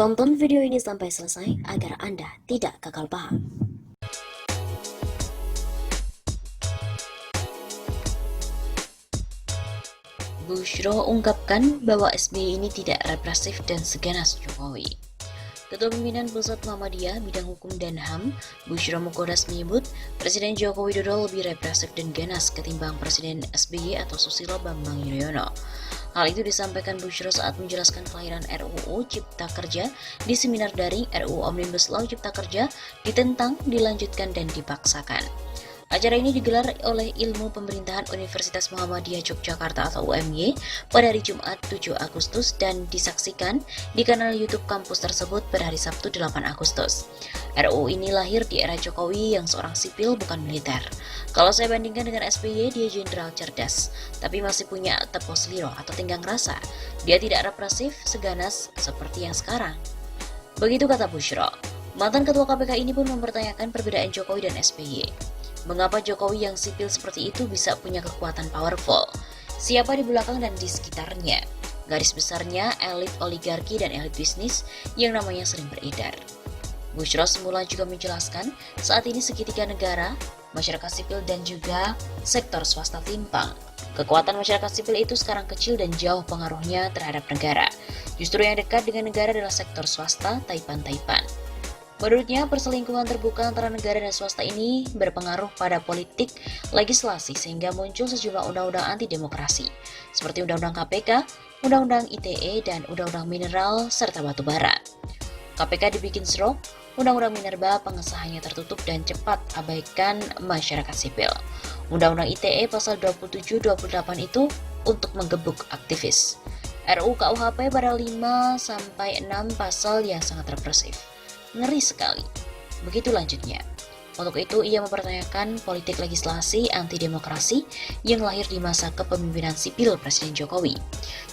Tonton video ini sampai selesai agar Anda tidak gagal paham. Bushro ungkapkan bahwa SBY ini tidak represif dan seganas Jokowi. Ketua Pimpinan Pusat Muhammadiyah Bidang Hukum dan HAM, Bushro Mukodas menyebut Presiden Joko Widodo lebih represif dan ganas ketimbang Presiden SBY atau Susilo Bambang Yudhoyono. Hal itu disampaikan Bushro saat menjelaskan kelahiran RUU Cipta Kerja di seminar daring RUU Omnibus Law Cipta Kerja ditentang, dilanjutkan, dan dipaksakan. Acara ini digelar oleh Ilmu Pemerintahan Universitas Muhammadiyah Yogyakarta atau UMY pada hari Jumat 7 Agustus dan disaksikan di kanal YouTube kampus tersebut pada hari Sabtu 8 Agustus. RUU ini lahir di era Jokowi yang seorang sipil bukan militer. Kalau saya bandingkan dengan SBY, dia jenderal cerdas, tapi masih punya tepos liro atau tenggang rasa. Dia tidak represif, seganas seperti yang sekarang. Begitu kata Bushro. Mantan Ketua KPK ini pun mempertanyakan perbedaan Jokowi dan SBY. Mengapa Jokowi yang sipil seperti itu bisa punya kekuatan powerful? Siapa di belakang dan di sekitarnya? Garis besarnya elit oligarki dan elit bisnis yang namanya sering beredar. Bushro semula juga menjelaskan saat ini segitiga negara, masyarakat sipil dan juga sektor swasta timpang. Kekuatan masyarakat sipil itu sekarang kecil dan jauh pengaruhnya terhadap negara. Justru yang dekat dengan negara adalah sektor swasta, taipan-taipan. Menurutnya, perselingkuhan terbuka antara negara dan swasta ini berpengaruh pada politik legislasi sehingga muncul sejumlah undang-undang anti-demokrasi, seperti Undang-Undang KPK, Undang-Undang ITE, dan Undang-Undang Mineral serta Batu Bara. KPK dibikin serok, Undang-Undang Minerba pengesahannya tertutup dan cepat abaikan masyarakat sipil. Undang-Undang ITE pasal 27-28 itu untuk menggebuk aktivis. RUU KUHP pada 5-6 pasal yang sangat represif. Ngeri sekali. Begitu lanjutnya. Untuk itu, ia mempertanyakan politik legislasi anti-demokrasi yang lahir di masa kepemimpinan sipil Presiden Jokowi.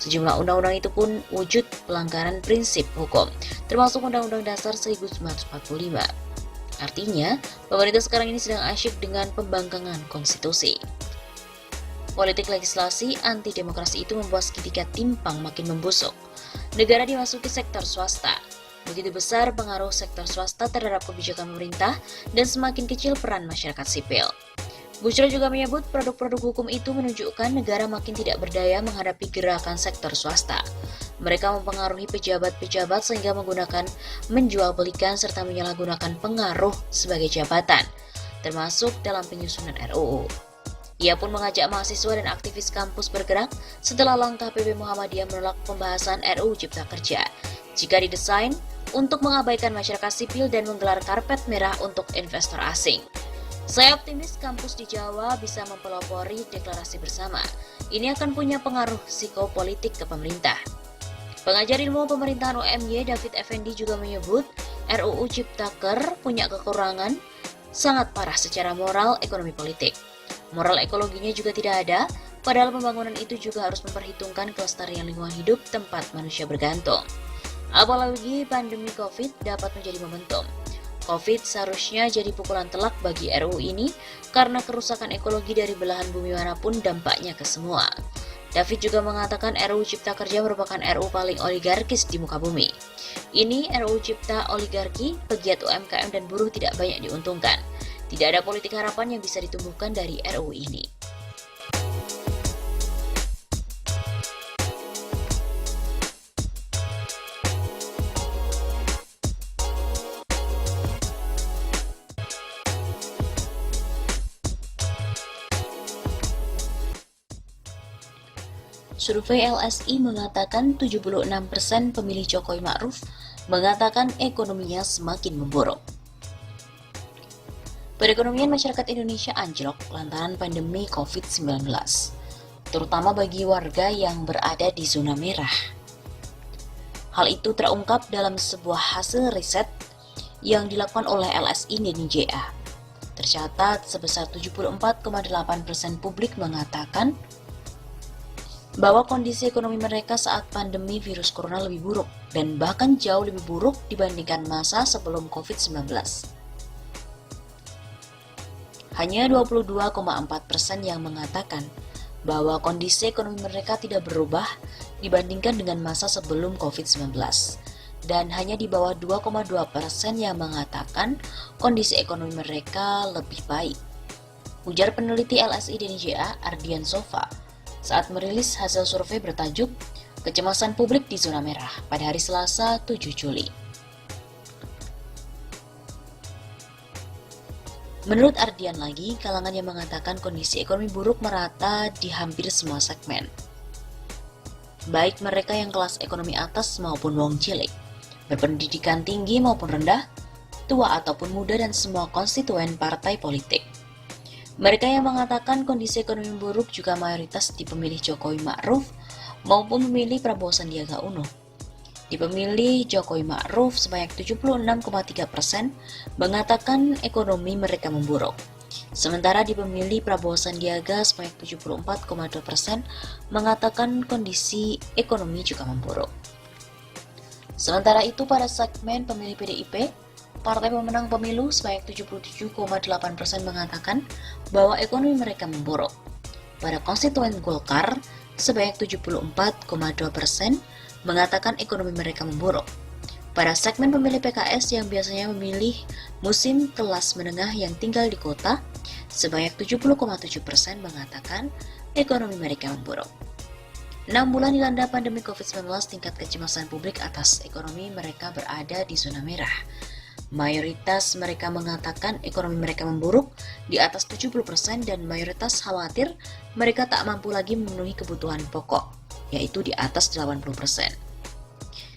Sejumlah undang-undang itu pun wujud pelanggaran prinsip hukum, termasuk Undang-Undang Dasar 1945. Artinya, pemerintah sekarang ini sedang asyik dengan pembangkangan konstitusi. Politik legislasi anti-demokrasi itu membuat segitiga timpang makin membusuk. Negara dimasuki sektor swasta. Begitu besar pengaruh sektor swasta terhadap kebijakan pemerintah dan semakin kecil peran masyarakat sipil. Bushro juga menyebut produk-produk hukum itu menunjukkan negara makin tidak berdaya menghadapi gerakan sektor swasta. Mereka mempengaruhi pejabat-pejabat sehingga menggunakan menjual belikan serta menyalahgunakan pengaruh sebagai jabatan, termasuk dalam penyusunan RUU. Ia pun mengajak mahasiswa dan aktivis kampus bergerak setelah langkah PP Muhammadiyah menolak pembahasan RUU Cipta Kerja jika didesain untuk mengabaikan masyarakat sipil dan menggelar karpet merah untuk investor asing. Saya optimis kampus di Jawa bisa mempelopori deklarasi bersama. Ini akan punya pengaruh psikopolitik ke pemerintah. Pengajar ilmu pemerintahan UMY David Effendi juga menyebut RUU Ciptaker punya kekurangan sangat parah secara moral, ekonomi, politik. Moral ekologinya juga tidak ada, padahal pembangunan itu juga harus memperhitungkan kelestarian lingkungan hidup tempat manusia bergantung. Apalagi pandemi COVID dapat menjadi momentum. COVID seharusnya jadi pukulan telak bagi RUU ini karena kerusakan ekologi dari belahan bumi manapun dampaknya ke semua. David juga mengatakan RUU Cipta Kerja merupakan RUU paling oligarkis di muka bumi. Ini RUU Cipta Oligarki, pegiat UMKM dan buruh tidak banyak diuntungkan. Tidak ada politik harapan yang bisa ditumbuhkan dari RUU ini. Survei LSI mengatakan 76% pemilih Jokowi Ma'ruf mengatakan ekonominya semakin memburuk. Perekonomian masyarakat Indonesia anjlok lantaran pandemi COVID-19, terutama bagi warga yang berada di zona merah. Hal itu terungkap dalam sebuah hasil riset yang dilakukan oleh LSI dan JA. Tercatat sebesar 74,8% publik mengatakan bahwa kondisi ekonomi mereka saat pandemi virus corona lebih buruk dan bahkan jauh lebih buruk dibandingkan masa sebelum COVID-19. Hanya 22,4% yang mengatakan bahwa kondisi ekonomi mereka tidak berubah dibandingkan dengan masa sebelum COVID-19. Dan hanya di bawah 2,2% yang mengatakan kondisi ekonomi mereka lebih baik. Ujar peneliti LSI DNJA Ardian Sofa saat merilis hasil survei bertajuk Kecemasan Publik di Zona Merah pada hari Selasa 7 Juli. Menurut Ardian lagi, kalangan yang mengatakan kondisi ekonomi buruk merata di hampir semua segmen. Baik mereka yang kelas ekonomi atas maupun wong cilik, berpendidikan tinggi maupun rendah, tua ataupun muda dan semua konstituen partai politik. Mereka yang mengatakan kondisi ekonomi buruk juga mayoritas di pemilih Jokowi Ma'ruf maupun pemilih Prabowo Sandiaga Uno. Di pemilih Jokowi Ma'ruf sebanyak 76,3% mengatakan ekonomi mereka memburuk. Sementara di pemilih Prabowo Sandiaga sebanyak 74,2% mengatakan kondisi ekonomi juga memburuk. Sementara itu pada segmen pemilih PDIP, partai pemenang pemilu sebanyak 77,8% mengatakan bahwa ekonomi mereka memburuk. Pada konstituen Golkar sebanyak 74,2% mengatakan ekonomi mereka memburuk. Pada segmen pemilih PKS yang biasanya memilih musim kelas menengah yang tinggal di kota, sebanyak 70,7% mengatakan ekonomi mereka memburuk. 6 bulan dilanda pandemi COVID-19, tingkat kecemasan publik atas ekonomi mereka berada di zona merah. Mayoritas mereka mengatakan ekonomi mereka memburuk di atas 70% dan mayoritas khawatir mereka tak mampu lagi memenuhi kebutuhan pokok, yaitu di atas 80%.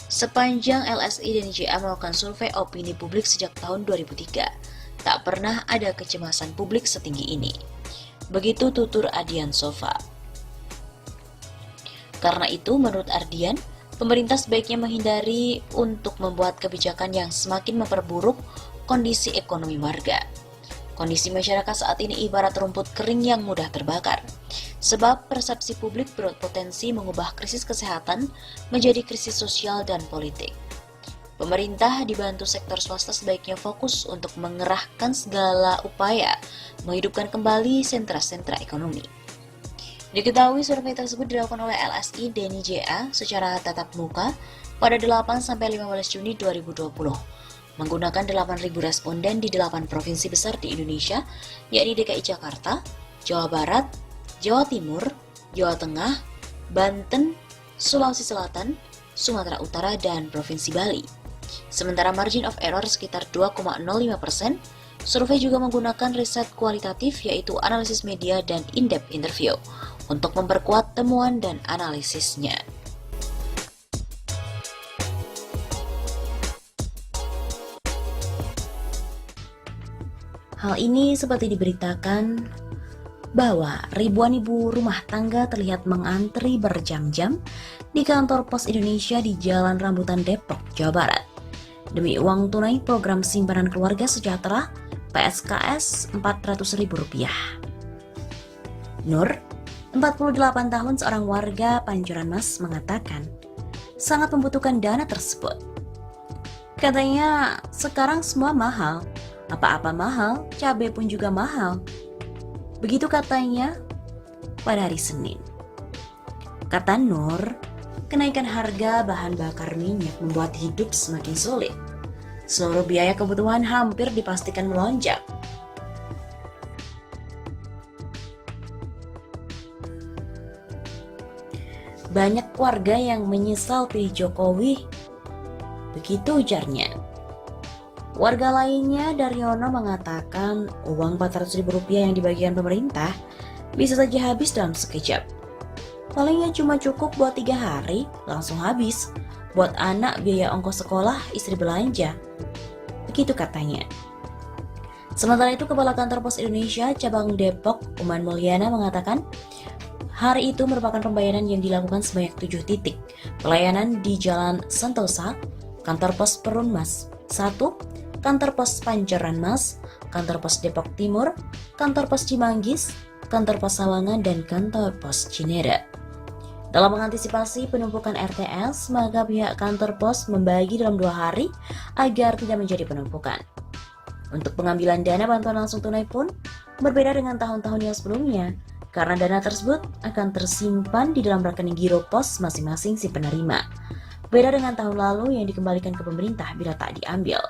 Sepanjang LSI DNJA melakukan survei opini publik sejak tahun 2003, tak pernah ada kecemasan publik setinggi ini. Begitu tutur Ardian Sofa. Karena itu, menurut Ardian, pemerintah sebaiknya menghindari untuk membuat kebijakan yang semakin memperburuk kondisi ekonomi warga. Kondisi masyarakat saat ini ibarat rumput kering yang mudah terbakar, sebab persepsi publik berpotensi mengubah krisis kesehatan menjadi krisis sosial dan politik. Pemerintah dibantu sektor swasta sebaiknya fokus untuk mengerahkan segala upaya menghidupkan kembali sentra-sentra ekonomi. Diketahui survei tersebut dilakukan oleh LSI DNJA secara tatap muka pada 8-15 Juni 2020, menggunakan 8.000 responden di 8 provinsi besar di Indonesia, yakni DKI Jakarta, Jawa Barat, Jawa Timur, Jawa Tengah, Banten, Sulawesi Selatan, Sumatera Utara, dan Provinsi Bali. Sementara margin of error sekitar 2,05%, survei juga menggunakan riset kualitatif yaitu analisis media dan in-depth interview untuk memperkuat temuan dan analisisnya. Hal ini seperti diberitakan bahwa ribuan ibu rumah tangga terlihat mengantri berjam-jam di kantor Pos Indonesia di Jalan Rambutan Depok, Jawa Barat, demi uang tunai program simpanan keluarga sejahtera PSKS Rp400.000. Nur, 48 tahun, seorang warga Pancoran Mas, mengatakan sangat membutuhkan dana tersebut. Katanya sekarang semua mahal, apa-apa mahal, cabai pun juga mahal. Begitu katanya pada hari Senin. Kata Nur, kenaikan harga bahan bakar minyak membuat hidup semakin sulit. Seluruh biaya kebutuhan hampir dipastikan melonjak. Banyak warga yang menyesal pilih Jokowi, begitu ujarnya. Warga lainnya, Daryono, mengatakan uang Rp400.000 yang dibagikan pemerintah bisa saja habis dalam sekejap. Palingnya cuma cukup buat 3 hari, langsung habis. Buat anak biaya ongkos sekolah, istri belanja. Begitu katanya. Sementara itu, Kepala Kantor Pos Indonesia Cabang Depok, Uman Mulyana, mengatakan hari itu merupakan pembayaran yang dilakukan sebanyak 7 titik. Pelayanan di Jalan Sentosa, Kantor Pos Perunmas 1, Kantor Pos Pancoran Mas, Kantor Pos Depok Timur, Kantor Pos Cimanggis, Kantor Pos Sawangan, dan Kantor Pos Cinere. Dalam mengantisipasi penumpukan RTS, maka pihak kantor pos membagi dalam 2 hari agar tidak menjadi penumpukan. Untuk pengambilan dana bantuan langsung tunai pun berbeda dengan tahun-tahun yang sebelumnya, karena dana tersebut akan tersimpan di dalam rekening giro pos masing-masing si penerima. Beda dengan tahun lalu yang dikembalikan ke pemerintah bila tak diambil.